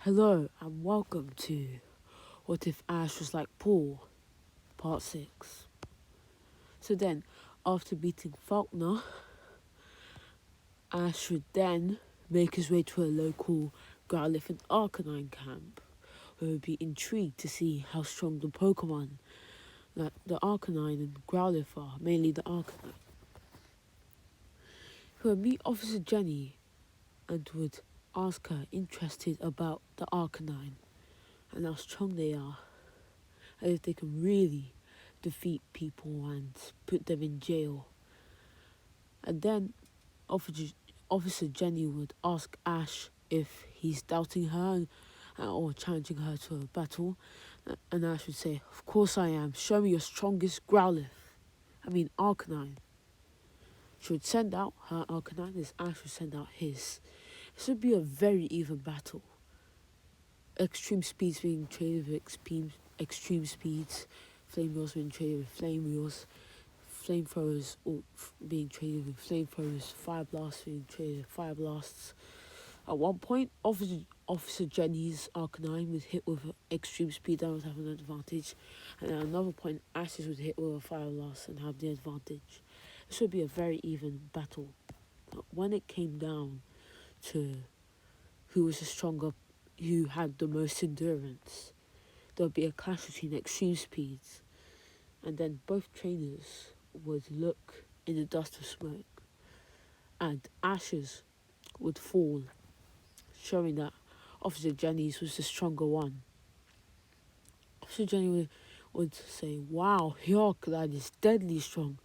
Hello and welcome to What If Ash Was Like Paul, Part 6. So then, after beating Faulkner, Ash would then make his way to a local Growlithe and Arcanine camp, where he would be intrigued to see how strong the Pokemon, like the Arcanine and Growlithe are, mainly the Arcanine. He would meet Officer Jenny and would ask her interested about the Arcanine and how strong they are, and if they can really defeat people and put them in jail. And then Officer Jenny would ask Ash if he's doubting her or challenging her to a battle. And Ash would say, "Of course I am. Show me your strongest Arcanine." She would send out her Arcanine as Ash would send out his. This would be a very even battle. Extreme speeds being traded with extreme speeds. Flame wheels being traded with flame wheels. Flamethrowers being traded with flamethrowers. Fire blasts being traded with fire blasts. At one point, Officer Jenny's Arcanine was hit with extreme speed and would have an advantage. And at another point, Ash's would hit with a fire blast and have the advantage. This would be a very even battle. But when it came down to who was the stronger, who had the most endurance, there would be a clash between extreme speeds. And then both trainers would look in the dust of smoke, and Ash's would fall, showing that Officer Jenny's was the stronger one. Officer Jenny would say, "Wow, your Arcanine is deadly strong.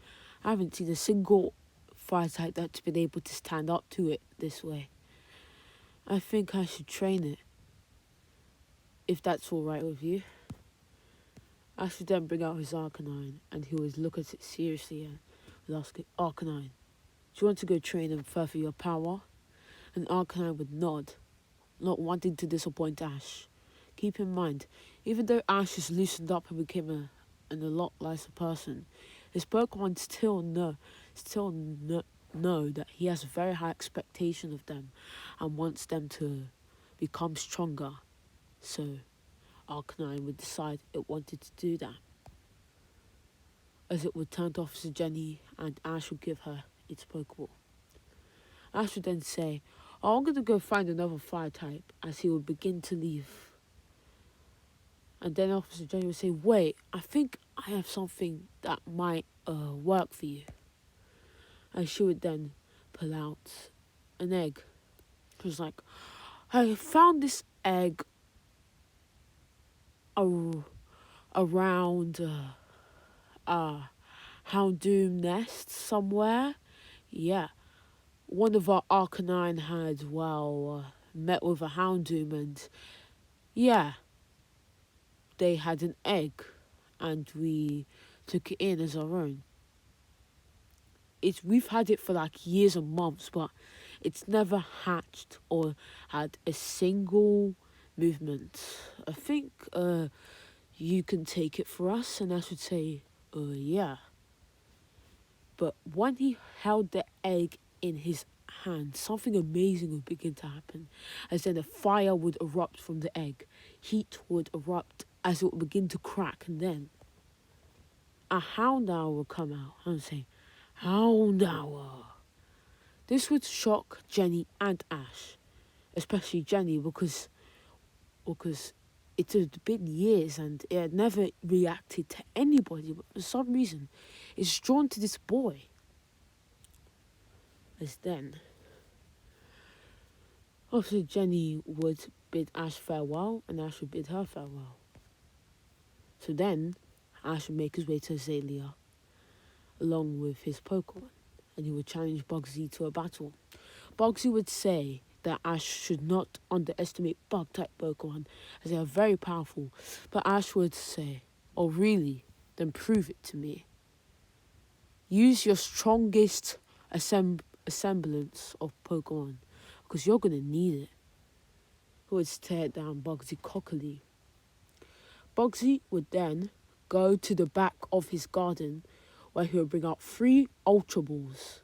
I haven't seen a single fire type that's been able to stand up to it this way. I think I should train it, if that's alright with you." Ash would then bring out his Arcanine, and he would look at it seriously and would ask it, "Arcanine, do you want to go train and further your power?" And Arcanine would nod, not wanting to disappoint Ash. Keep in mind, even though Ash has loosened up and became a lot nicer person, his Pokemon still know that he has a very high expectation of them and wants them to become stronger. So Arcanine would decide it wanted to do that, as it would turn to Officer Jenny and Ash would give her its Pokeball. Ash would then say, "Oh, I'm going to go find another fire type," as he would begin to leave. And then Officer Jenny would say, "Wait, I think I have something that might work for you." And she would then pull out an egg. She was like, "I found this egg around Houndoom nest somewhere. Yeah, one of our Arcanine had, met with a Houndoom, and yeah, they had an egg, and we took it in as our own. We've had it for like years and months, but it's never hatched or had a single movement. I think you can take it for us." And I should say, yeah. But when he held the egg in his hand, something amazing would begin to happen, as then a fire would erupt from the egg. Heat would erupt as it would begin to crack, and then a Houndour would come out and say, "Houndour." This would shock Jenny and Ash, especially Jenny, because it had been years and it had never reacted to anybody, but for some reason it's drawn to this boy. As then Officer Jenny would bid Ash farewell and Ash would bid her farewell. So then Ash would make his way to Azalea along with his Pokemon, and he would challenge Bugsy to a battle. Bugsy would say that Ash should not underestimate bug-type Pokemon, as they are very powerful. But Ash would say, "Oh really? Then prove it to me. Use your strongest assemblance of Pokemon, because you're going to need it." He would stare down Bugsy cockily. Bugsy would then go to the back of his garden, where he would bring out 3 Ultra Balls.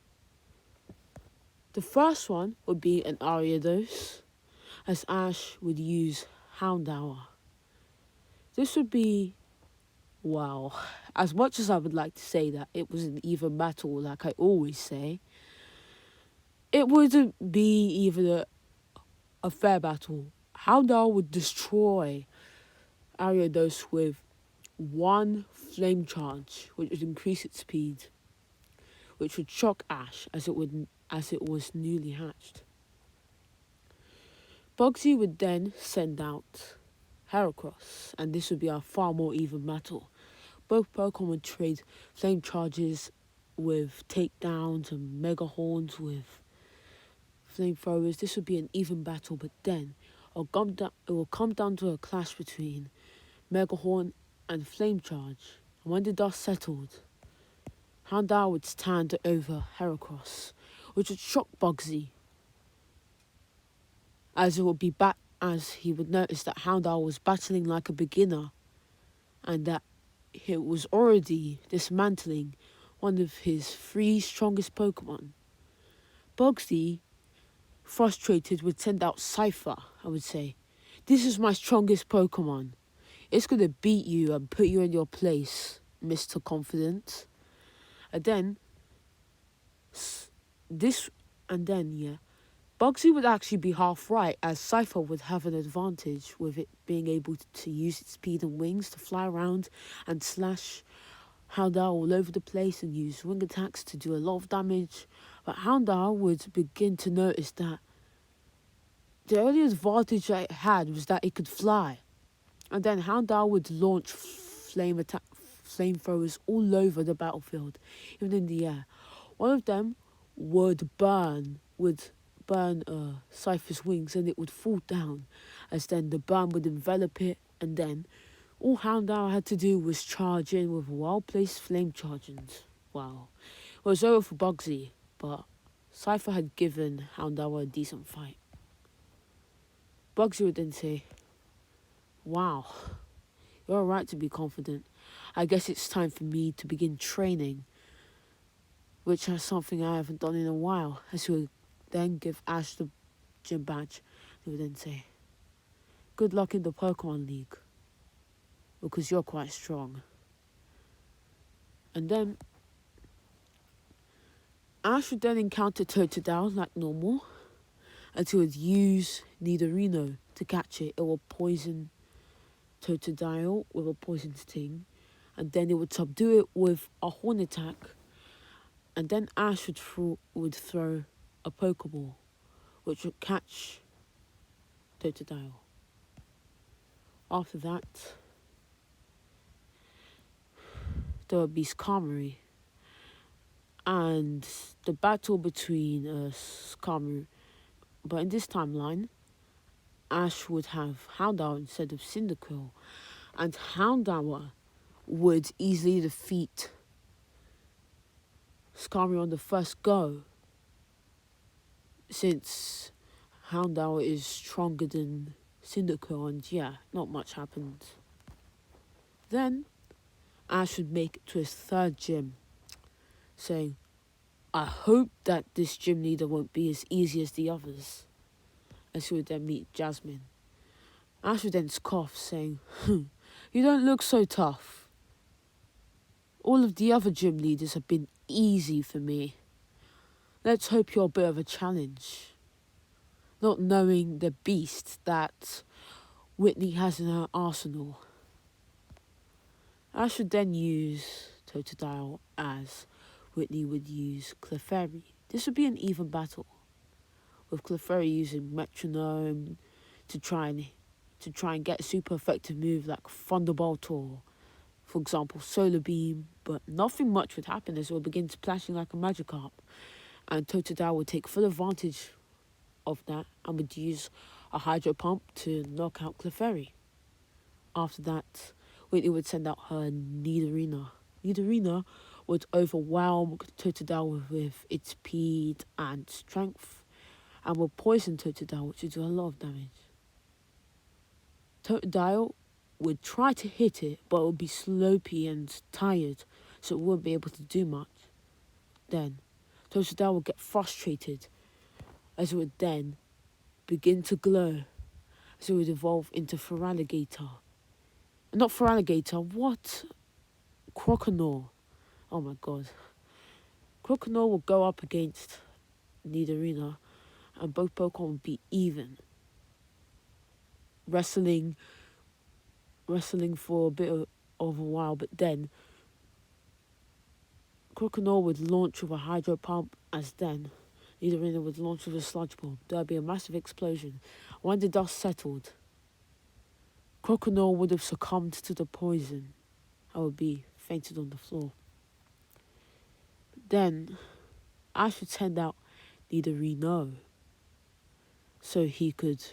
The first one would be an Ariados, as Ash would use Houndour. This would be, well, as much as I would like to say that it was an even battle, like I always say, it wouldn't be even a fair battle. Houndour would destroy Ariados with one flame charge, which would increase its speed, which would shock Ash as it was newly hatched. Bugsy would then send out Heracross, and this would be a far more even battle. Both Pokemon would trade flame charges with takedowns and mega horns with flamethrowers. This would be an even battle, but then it will come down to a clash between Mega Horn and Flame Charge. And when the dust settled, Houndour would stand over Heracross, which would shock Bugsy, as he would notice that Houndour was battling like a beginner, and that it was already dismantling one of his 3 strongest Pokemon. Bugsy, frustrated, would send out Cypher and would say, "This is my strongest Pokemon. It's gonna beat you and put you in your place, Mr. Confident." And then, Bugsy would actually be half right, as Cypher would have an advantage with it being able to use its speed and wings to fly around and slash Houndour all over the place and use wing attacks to do a lot of damage. But Houndour would begin to notice that the only advantage that it had was that it could fly. And then Houndour would launch flamethrowers all over the battlefield, even in the air. One of them would burn Cypher's wings, and it would fall down, as then the burn would envelop it, and then all Houndour had to do was charge in with well-placed flame charges. Wow. It was over for Bugsy, but Cypher had given Houndour a decent fight. Bugsy would then say, "Wow, you're right to be confident. I guess it's time for me to begin training," which is something I haven't done in a while, as he would then give Ash the gym badge. He would then say, "Good luck in the Pokemon League, because you're quite strong." And then Ash would then encounter Totodile like normal, and he would use Nidorino to catch it. It will poison Totodile with a poison sting, and then it would subdue it with a horn attack, and then Ash would throw a Pokeball, which would catch Totodile. After that, there would be Skarmory, and the battle between Skarmory, but in this timeline, Ash would have Houndour instead of Cyndaquil, and Houndour would easily defeat Skarmory on the first go, since Houndour is stronger than Cyndaquil, and yeah, not much happened. Then Ash would make it to his 3rd gym, saying, "I hope that this gym leader won't be as easy as the others," as he would then meet Jasmine. Ash would then scoff, saying, "You don't look so tough. All of the other gym leaders have been easy for me. Let's hope you're a bit of a challenge," not knowing the beast that Whitney has in her arsenal. Ash would then use Totodile as Whitney would use Clefairy. This would be an even battle, with Clefairy using Metronome to try and get a super effective move like Thunderbolt or, for example, Solar Beam, but nothing much would happen as it would begin splashing like a Magikarp, and Totodile would take full advantage of that and would use a Hydro Pump to knock out Clefairy. After that, Whitney would send out her Nidorina. Nidorina would overwhelm Totodile with its speed and strength, and would poison Totodile, which would do a lot of damage. Totodile would try to hit it, but it would be slopey and tired, so it wouldn't be able to do much. Then, Totodile would get frustrated, as it would then begin to glow So it would evolve into Feraligator. Not Feraligator, what? Croconaw. Oh my god. Croconaw will go up against Nidorina, and both Pokemon would be even. Wrestling for a bit of a while, but then Croconaw would launch with a Hydro Pump, as then Nidorina would launch with a Sludge Bomb. There would be a massive explosion. When the dust settled, Croconaw would have succumbed to the poison. I would be fainted on the floor. But then Ash would send out Nidorino so he could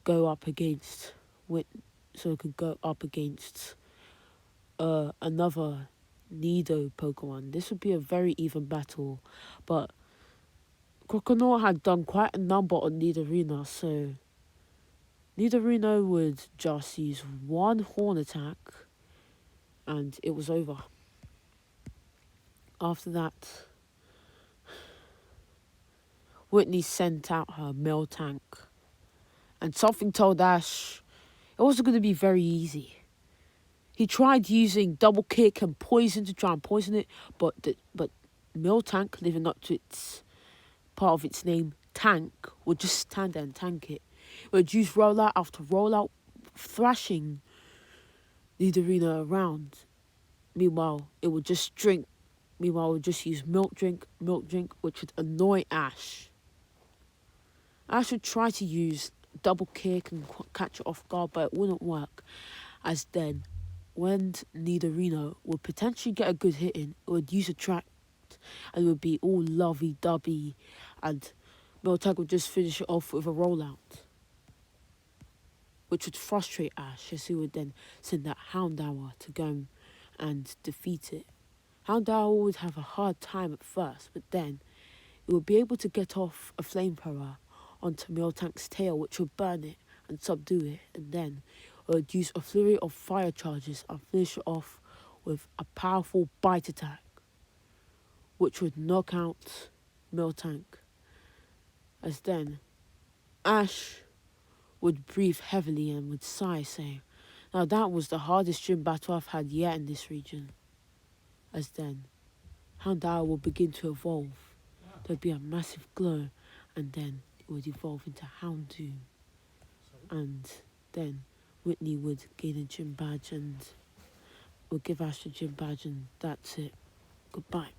go up against another Nido Pokemon. This would be a very even battle, but Croconaw had done quite a number on Nidorino, so Nidorino would just use one horn attack and it was over. After that, Whitney sent out her Miltank, and something told Ash it wasn't going to be very easy. He tried using Double Kick and Poison to try and poison it, but Miltank, living up to its part of its name, Tank, would just stand there and tank it. It would use rollout after rollout, thrashing Nidorino around. Meanwhile, it would just use Milk Drink, which would annoy Ash. Ash would try to use Double Kick and catch it off guard, but it wouldn't work. As then, when Nidorino would potentially get a good hit in, it would use Attract, and it would be all lovey-dovey, and Miltank would just finish it off with a rollout, which would frustrate Ash, as he would then send that Houndour to go and defeat it. Houndour would have a hard time at first, but then it would be able to get off a flamethrower onto Miltank's tail, which would burn it and subdue it, and then it would use a flurry of fire charges and finish it off with a powerful bite attack, which would knock out Miltank. As then, Ash would breathe heavily and would sigh, saying, "Now that was the hardest gym battle I've had yet in this region." As then, Houndour will begin to evolve. There'd be a massive glow, and then it would evolve into Houndoom. And then Whitney would gain a gym badge and would give Ash a gym badge, and that's it. Goodbye.